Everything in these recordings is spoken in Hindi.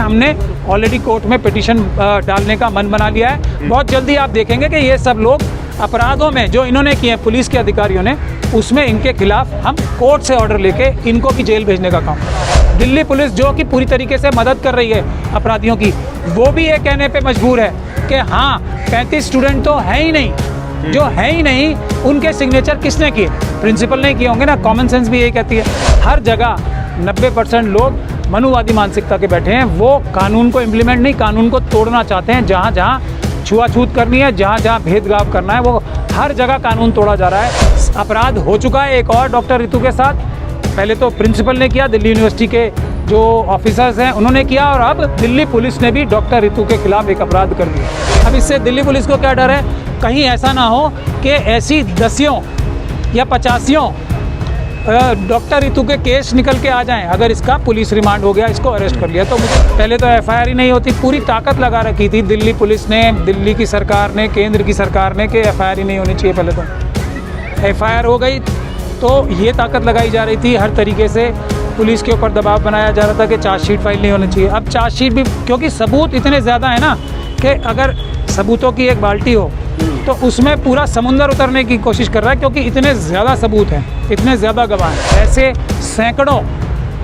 हमने ऑलरेडी कोर्ट में पिटीशन डालने का मन बना लिया है। बहुत जल्दी आप देखेंगे कि ये सब लोग अपराधों में जो इन्होंने किए हैं पुलिस के अधिकारियों ने, उसमें इनके खिलाफ हम कोर्ट से ऑर्डर लेके इनको भी जेल भेजने का काम। दिल्ली पुलिस जो कि पूरी तरीके से मदद कर रही है अपराधियों की, वो भी ये कहने पे मजबूर है कि हाँ 35 स्टूडेंट तो है ही नहीं, जो है ही नहीं उनके सिग्नेचर किसने किए? प्रिंसिपल ने किए होंगे ना। कॉमन सेंस भी यही कहती है। हर जगह 90% लोग मनुवादी मानसिकता के बैठे हैं। वो कानून को इम्प्लीमेंट नहीं, कानून को तोड़ना चाहते हैं। जहाँ जहाँ छुआछूत करनी है, जहाँ जहाँ भेदभाव करना है, वो हर जगह कानून तोड़ा जा रहा है। अपराध हो चुका है एक और डॉक्टर रितु के साथ। पहले तो प्रिंसिपल ने किया, दिल्ली यूनिवर्सिटी के जो ऑफिसर्स हैं उन्होंने किया, और अब दिल्ली पुलिस ने भी डॉक्टर रितु के खिलाफ एक अपराध कर दिया। अब इससे दिल्ली पुलिस को क्या डर है? कहीं ऐसा ना हो कि ऐसी 10 या 50 डॉक्टर रितु के केस निकल के आ जाएं। अगर इसका पुलिस रिमांड हो गया, इसको अरेस्ट कर लिया, तो मुझे पहले तो एफआईआर ही नहीं होती। पूरी ताकत लगा रखी थी दिल्ली पुलिस ने, दिल्ली की सरकार ने, केंद्र की सरकार ने कि एफआईआर ही नहीं होनी चाहिए। पहले तो एफआईआर हो गई तो ये ताकत लगाई जा रही थी, हर तरीके से पुलिस के ऊपर दबाव बनाया जा रहा था कि चार्जशीट फाइल नहीं होनी चाहिए। अब चार्जशीट भी, क्योंकि सबूत इतने ज़्यादा है ना कि अगर सबूतों की एक बाल्टी हो तो उसमें पूरा समुंदर उतरने की कोशिश कर रहा है, क्योंकि इतने ज़्यादा सबूत हैं, इतने ज़्यादा गवाह हैं। ऐसे सैकड़ों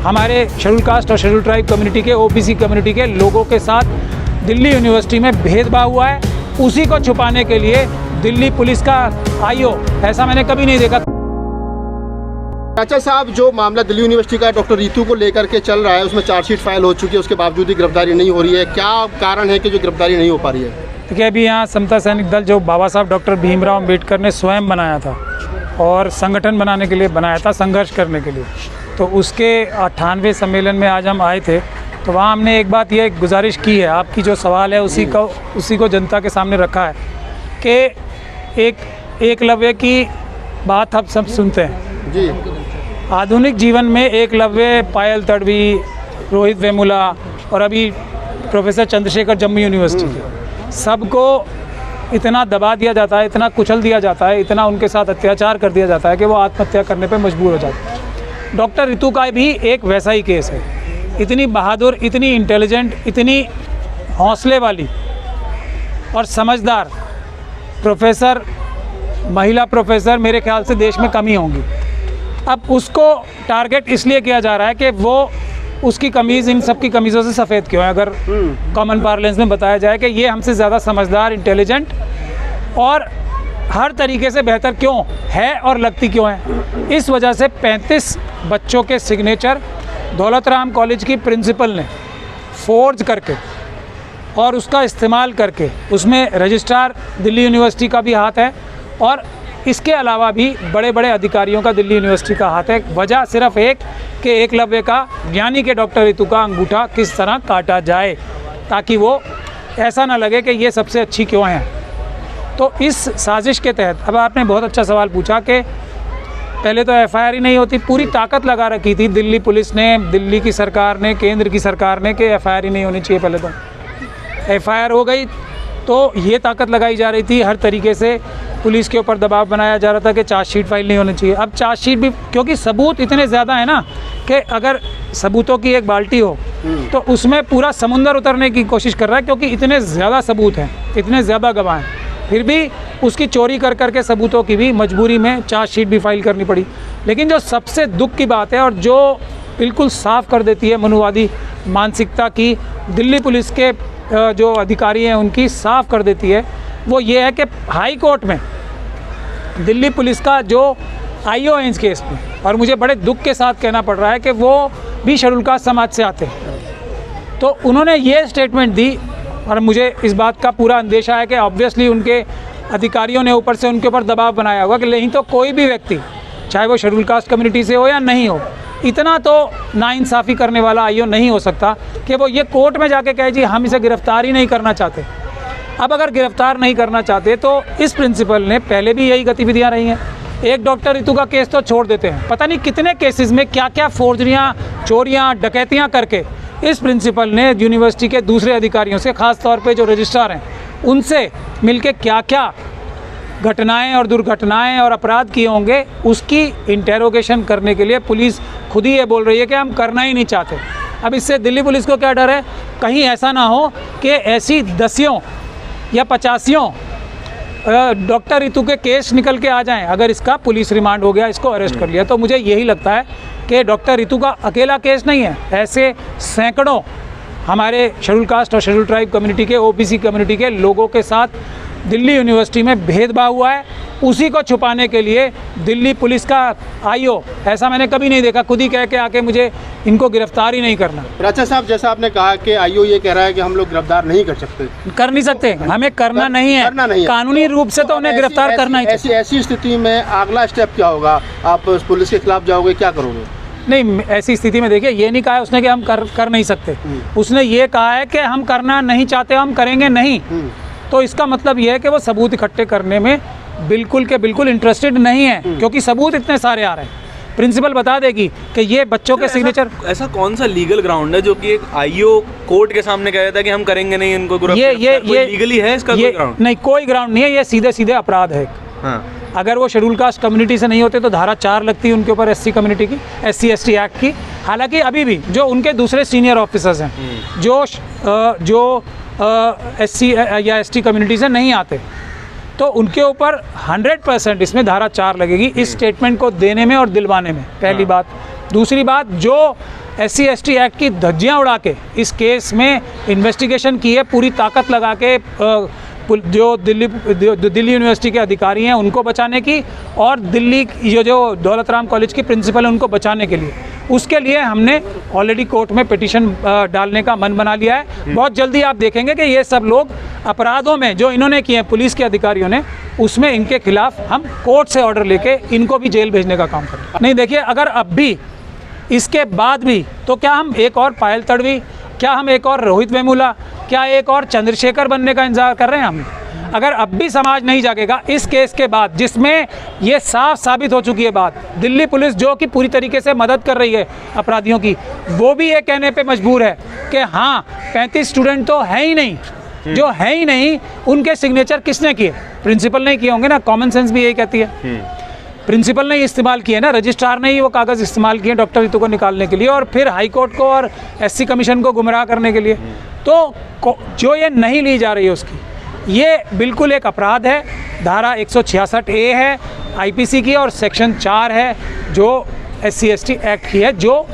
हमारे शेड्यूल कास्ट और शेड्यूल ट्राइब कम्युनिटी के, ओबीसी कम्युनिटी के लोगों के साथ दिल्ली यूनिवर्सिटी में भेदभाव हुआ है। उसी को छुपाने के लिए दिल्ली पुलिस का आईओ, ऐसा मैंने कभी नहीं देखा। चाचा साहब, जो मामला दिल्ली यूनिवर्सिटी का डॉक्टर रितु को लेकर के चल रहा है, उसमें चार्जशीट फाइल हो चुकी है, उसके बावजूद भी गिरफ्तारी नहीं हो रही है। क्या कारण है कि जो गिरफ्तारी नहीं हो पा रही है? देखिए, अभी यहाँ समता सैनिक दल जो बाबा साहब डॉक्टर भीमराव अम्बेडकर ने स्वयं बनाया था और संगठन बनाने के लिए बनाया था, संघर्ष करने के लिए, तो उसके 98वें सम्मेलन में आज हम आए थे। तो वहाँ हमने एक बात ये गुजारिश की है, आपकी जो सवाल है उसी को जनता के सामने रखा है कि एक एकलव्य की बात आप सब सुनते हैं जी। आधुनिक जीवन में एकलव्य, पायल तड़वी, रोहित वेमुला और अभी प्रोफेसर चंद्रशेखर जम्मू यूनिवर्सिटी के, सबको इतना दबा दिया जाता है, इतना कुचल दिया जाता है, इतना उनके साथ अत्याचार कर दिया जाता है कि वो आत्महत्या करने पे मजबूर हो जाते हैं। डॉक्टर रितु का भी एक वैसा ही केस है। इतनी बहादुर, इतनी इंटेलिजेंट, इतनी हौसले वाली और समझदार प्रोफेसर, महिला प्रोफेसर मेरे ख्याल से देश में कम ही होंगी। अब उसको टारगेट इसलिए किया जा रहा है कि वो, उसकी कमीज़ इन सब की कमीज़ों से सफ़ेद क्यों है। अगर कॉमन पार्लेंस में बताया जाए कि ये हमसे ज़्यादा समझदार, इंटेलिजेंट और हर तरीके से बेहतर क्यों है और लगती क्यों है। इस वजह से 35 बच्चों के सिग्नेचर दौलत राम कॉलेज की प्रिंसिपल ने फोर्ज करके और उसका इस्तेमाल करके, उसमें रजिस्ट्रार दिल्ली यूनिवर्सिटी का भी हाथ है और इसके अलावा भी बड़े बड़े अधिकारियों का दिल्ली यूनिवर्सिटी का हाथ है। वजह सिर्फ एक कि एकलव्य का, यानी कि डॉक्टर रितु का अंगूठा किस तरह काटा जाए, ताकि वो ऐसा ना लगे कि ये सबसे अच्छी क्यों है। तो इस साजिश के तहत, अब आपने बहुत अच्छा सवाल पूछा कि पहले तो एफआईआर ही नहीं होती। पूरी ताकत लगा रखी थी दिल्ली पुलिस ने, दिल्ली की सरकार ने, केंद्र की सरकार ने कि एफआईआर ही नहीं होनी चाहिए। पहले तो एफआईआर हो गई तो ये ताकत लगाई जा रही थी, हर तरीके से पुलिस के ऊपर दबाव बनाया जा रहा था कि चार्जशीट फाइल नहीं होनी चाहिए। अब चार्जशीट भी, क्योंकि सबूत इतने ज़्यादा है ना कि अगर सबूतों की एक बाल्टी हो तो उसमें पूरा समुंदर उतरने की कोशिश कर रहा है, क्योंकि इतने ज़्यादा सबूत हैं, इतने ज़्यादा गवाह हैं। फिर भी उसकी चोरी कर करके सबूतों की भी मजबूरी में चार्जशीट भी फाइल करनी पड़ी। लेकिन जो सबसे दुख की बात है और जो बिल्कुल साफ़ कर देती है मनुवादी मानसिकता की, दिल्ली पुलिस के जो अधिकारी हैं उनकी साफ़ कर देती है, वो ये है कि हाई कोर्ट में दिल्ली पुलिस का जो आईओ है इस केस में, और मुझे बड़े दुख के साथ कहना पड़ रहा है कि वो भी शेड्यूल कास्ट समाज से आते हैं, तो उन्होंने ये स्टेटमेंट दी और मुझे इस बात का पूरा अंदेशा है कि ऑब्वियसली उनके अधिकारियों ने ऊपर से उनके ऊपर दबाव बनाया होगा कि नहीं तो कोई भी व्यक्ति, चाहे वो शेड्यूल कास्ट कम्युनिटी से हो या नहीं हो, इतना तो नाइंसाफ़ी करने वाला आईओ नहीं हो सकता कि वो ये कोर्ट में जाके कहे जी हम इसे गिरफ्तार ही नहीं करना चाहते। अब अगर गिरफ्तार नहीं करना चाहते तो इस प्रिंसिपल ने पहले भी यही गतिविधियां रही हैं। एक डॉक्टर रितु का केस तो छोड़ देते हैं, पता नहीं कितने केसेस में क्या क्या फोर्जरियां, चोरियां, डकैतियां करके इस प्रिंसिपल ने यूनिवर्सिटी के दूसरे अधिकारियों से, ख़ास तौर पे जो रजिस्ट्रार हैं, उनसे मिलके क्या क्या घटनाएं और दुर्घटनाएं और अपराध किए होंगे, उसकी इंटेरोगेशन करने के लिए पुलिस खुद ही ये बोल रही है कि हम करना ही नहीं चाहते। अब इससे दिल्ली पुलिस को क्या डर है, कहीं ऐसा ना हो कि ऐसी 10 या 50 डॉक्टर रितु के केस निकल के आ जाएं। अगर इसका पुलिस रिमांड हो गया, इसको अरेस्ट कर लिया, तो मुझे यही लगता है कि डॉक्टर रितु का अकेला केस नहीं है, ऐसे सैकड़ों हमारे शेड्यूल कास्ट और शेड्यूल ट्राइब कम्युनिटी के, ओबीसी कम्युनिटी के लोगों के साथ दिल्ली यूनिवर्सिटी में भेदभाव हुआ है। उसी को छुपाने के लिए दिल्ली पुलिस का आईओ, ऐसा मैंने कभी नहीं देखा, खुद ही कह के आके मुझे इनको गिरफ्तार ही नहीं करना। प्राचा साहब, जैसा आपने कहा कि आईओ ये कह रहा है कि हम लोग गिरफ्तार नहीं कर सकते, कर नहीं सकते, हमें करना नहीं है, कानूनी रूप से तो उन्हें गिरफ्तार करना ही चाहिए। ऐसी स्थिति में अगला स्टेप क्या होगा? आप पुलिस के खिलाफ जाओगे, क्या करोगे? नहीं, ऐसी स्थिति में देखिए, ये नहीं कहा उसने कि हम कर नहीं सकते, उसने ये कहा है कि हम करना नहीं चाहते, हम करेंगे नहीं। तो इसका मतलब ये है कि वो सबूत इकट्ठे करने में बिल्कुल के बिल्कुल इंटरेस्टेड नहीं है, क्योंकि सबूत इतने सारे आ रहे हैं। प्रिंसिपल बता देगी कि ये बच्चों के सिग्नेचर। ऐसा कौन सा लीगल ग्राउंड है जो कि एक आईओ कोर्ट के सामने कह देता है कि हम करेंगे नहीं इनको गिरफ्तार? ये लीगली है इसका कोई ग्राउंड? नहीं, कोई ग्राउंड नहीं है, ये सीधे सीधे अपराध है। हाँ। अगर वो शेड्यूल कास्ट कम्युनिटी से नहीं होते तो धारा 4 लगती है उनके ऊपर, एससी कम्युनिटी की, SC ST एक्ट की। हालांकि अभी भी जो उनके दूसरे सीनियर ऑफिसर्स हैं जो SC या ST कम्युनिटी से नहीं आते, तो उनके ऊपर 100% इसमें धारा 4 लगेगी, इस स्टेटमेंट को देने में और दिलवाने में, पहली बात। दूसरी बात, जो SC ST एक्ट की धज्जियाँ उड़ा के इस केस में इन्वेस्टिगेशन की है, पूरी ताकत लगा के जो दिल्ली यूनिवर्सिटी के अधिकारी हैं उनको बचाने की, और दिल्ली जो दौलत राम कॉलेज की प्रिंसिपल है उनको बचाने के लिए, उसके लिए हमने ऑलरेडी कोर्ट में पिटीशन डालने का मन बना लिया है। बहुत जल्दी आप देखेंगे कि ये सब लोग अपराधों में जो इन्होंने किए हैं पुलिस के अधिकारियों ने, उसमें इनके खिलाफ हम कोर्ट से ऑर्डर लेके इनको भी जेल भेजने का काम करें। नहीं, देखिए, अगर अब भी इसके बाद भी, तो क्या हम एक और पायल तड़वी, क्या हम एक और रोहित वेमुला, क्या एक और चंद्रशेखर बनने का इंतजार कर रहे हैं हम? अगर अब भी समाज नहीं जागेगा इस केस के बाद, जिसमें ये साफ साबित हो चुकी है बात, दिल्ली पुलिस जो कि पूरी तरीके से मदद कर रही है अपराधियों की, वो भी ये कहने पे मजबूर है कि हाँ 35 स्टूडेंट तो है ही नहीं, जो है ही नहीं, उनके सिग्नेचर किसने किए? प्रिंसिपल नहीं किए होंगे ना, कॉमन सेंस भी यही कहती है। प्रिंसिपल ने इस्तेमाल किए ना, रजिस्ट्रार ने ही वो कागज़ इस्तेमाल किए डॉक्टर रितु को निकालने के लिए, और फिर हाई कोर्ट को और SC कमीशन को गुमराह करने के लिए। तो जो ये नहीं ली जा रही है उसकी, ये बिल्कुल एक अपराध है। धारा 166A है IPC की, और सेक्शन 4 है जो SC ST एक्ट की है, जो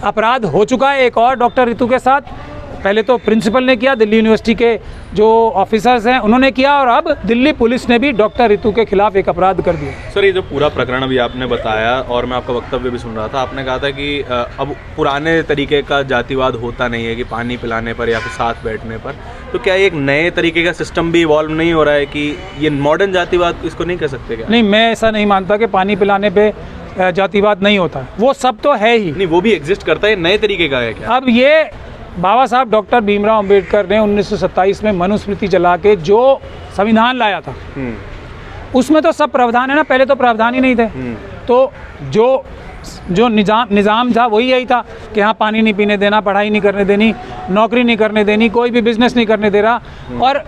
अपराध हो चुका है एक और डॉक्टर रितु के साथ। पहले तो प्रिंसिपल ने किया, दिल्ली यूनिवर्सिटी के जो ऑफिसर्स हैं उन्होंने किया, और अब दिल्ली पुलिस ने भी डॉक्टर रितु के खिलाफ एक अपराध कर दिया। सर, ये जो पूरा प्रकरण अभी आपने बताया, और मैं आपका वक्तव्य भी सुन रहा था, आपने कहा था कि अब पुराने तरीके का जातिवाद होता नहीं है कि पानी पिलाने पर या फिर साथ बैठने पर, तो क्या एक नए तरीके का सिस्टम भी इवॉल्व नहीं हो रहा है कि ये मॉडर्न जातिवाद इसको नहीं कह सकते क्या? नहीं, मैं ऐसा नहीं मानता कि पानी पिलाने पे जातिवाद नहीं होता, वो सब तो है ही। नहीं, वो भी एग्जिस्ट करता है, नए तरीके का है क्या? अब ये बाबा साहब डॉक्टर भीमराव अंबेडकर ने 1927 में मनुस्मृति जला के जो संविधान लाया था, उसमें तो सब प्रावधान है ना, पहले तो प्रावधान ही नहीं थे। तो जो निज़ाम था वही यही था कि हाँ पानी नहीं पीने देना, पढ़ाई नहीं करने देनी, नौकरी नहीं करने देनी, कोई भी बिजनेस नहीं करने दे रहा, और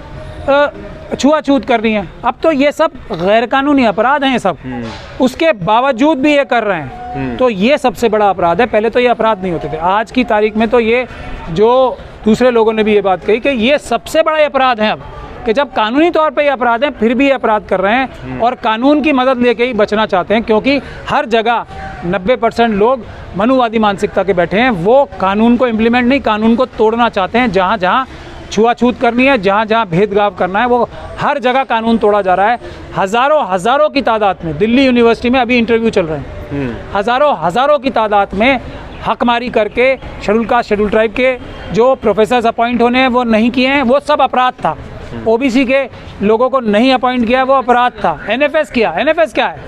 छुआछूत करनी है। अब तो ये सब गैर कानूनी अपराध हैं ये सब, उसके बावजूद भी ये कर रहे हैं, तो ये सबसे बड़ा अपराध है। पहले तो ये अपराध नहीं होते थे, आज की तारीख में तो ये, जो दूसरे लोगों ने भी ये बात कही कि ये सबसे बड़ा अपराध है अब, कि जब कानूनी तौर पे ये अपराध हैं फिर भी ये अपराध कर रहे हैं, और कानून की मदद लेके ही बचना चाहते हैं, क्योंकि हर जगह 90% लोग मनुवादी मानसिकता के बैठे हैं। वो कानून को इम्प्लीमेंट नहीं, कानून को तोड़ना चाहते हैं। जहाँ जहाँ छुआछूत करनी है, जहाँ जहाँ भेदभाव करना है, वो हर जगह कानून तोड़ा जा रहा है। हज़ारों की तादाद में दिल्ली यूनिवर्सिटी में अभी इंटरव्यू चल रहे हैं, हज़ारों की तादाद में हकमारी करके शेड्यूल कास्ट शेड्यूल ट्राइब के जो प्रोफेसर्स अपॉइंट होने हैं वो नहीं किए हैं, वो सब अपराध था। OBC के लोगों को नहीं अपॉइंट किया, वो अपराध था। NFS किया, NFS क्या है?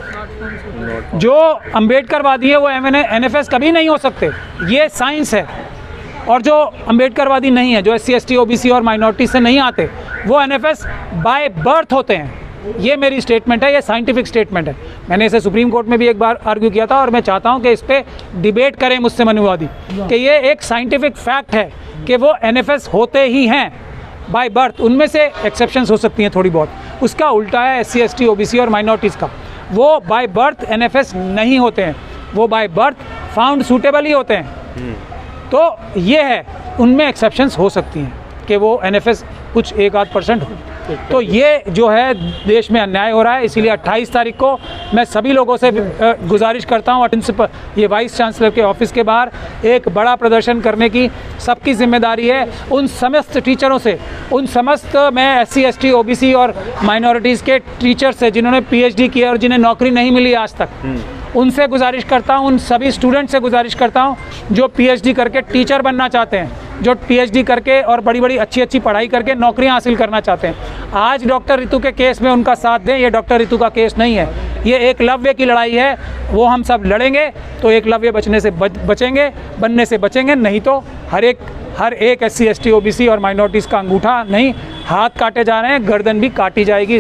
जो अम्बेडकरवादी है वो NFS कभी नहीं हो सकते, ये साइंस है। और जो अम्बेडकरवादी नहीं है, जो SC ST OBC और माइनॉरिटी से नहीं आते, वो NFS बाय बर्थ होते हैं। ये मेरी स्टेटमेंट है, ये साइंटिफिक स्टेटमेंट है। मैंने इसे सुप्रीम कोर्ट में भी एक बार आर्ग्यू किया था, और मैं चाहता हूँ कि इस पर डिबेट करें मुझसे मनुवादी, कि ये एक साइंटिफिक फैक्ट है कि वो NFS होते ही हैं बाय बर्थ। उनमें से एक्सेप्शंस हो सकती हैं थोड़ी बहुत, उसका उल्टा है SC ST OBC और माइनॉरिटीज़ का। वो बाय बर्थ NFS नहीं होते हैं, वो बाय बर्थ फाउंड सूटेबल ही होते हैं। तो ये है, उनमें एक्सेप्शंस हो सकती हैं कि वो NFS कुछ 1-8% हो। तो ये जो है देश में अन्याय हो रहा है, इसीलिए 28 तारीख को मैं सभी लोगों से गुजारिश करता हूँ, प्रिंसिपल ये वाइस चांसलर के ऑफिस के बाहर एक बड़ा प्रदर्शन करने की सबकी जिम्मेदारी है। उन समस्त टीचरों से, उन समस्त मैं SC ST OBC और माइनॉरिटीज़ के टीचर से जिन्होंने PhD किया और जिन्हें नौकरी नहीं मिली आज तक, उनसे गुजारिश करता हूँ, उन सभी स्टूडेंट से गुजारिश करता हूँ जो PhD करके टीचर बनना चाहते हैं, जो PhD करके और बड़ी बड़ी अच्छी पढ़ाई करके नौकरियां हासिल करना चाहते हैं। आज डॉक्टर रितु के केस में उनका साथ दें, ये डॉक्टर रितु का केस नहीं है, ये एकलव्य की लड़ाई है। वो हम सब लड़ेंगे तो एकलव्य बनने से बचेंगे, नहीं तो हर एक SC ST OBC और माइनॉरिटीज़ का अंगूठा नहीं, हाथ काटे जा रहे हैं, गर्दन भी काटी जाएगी।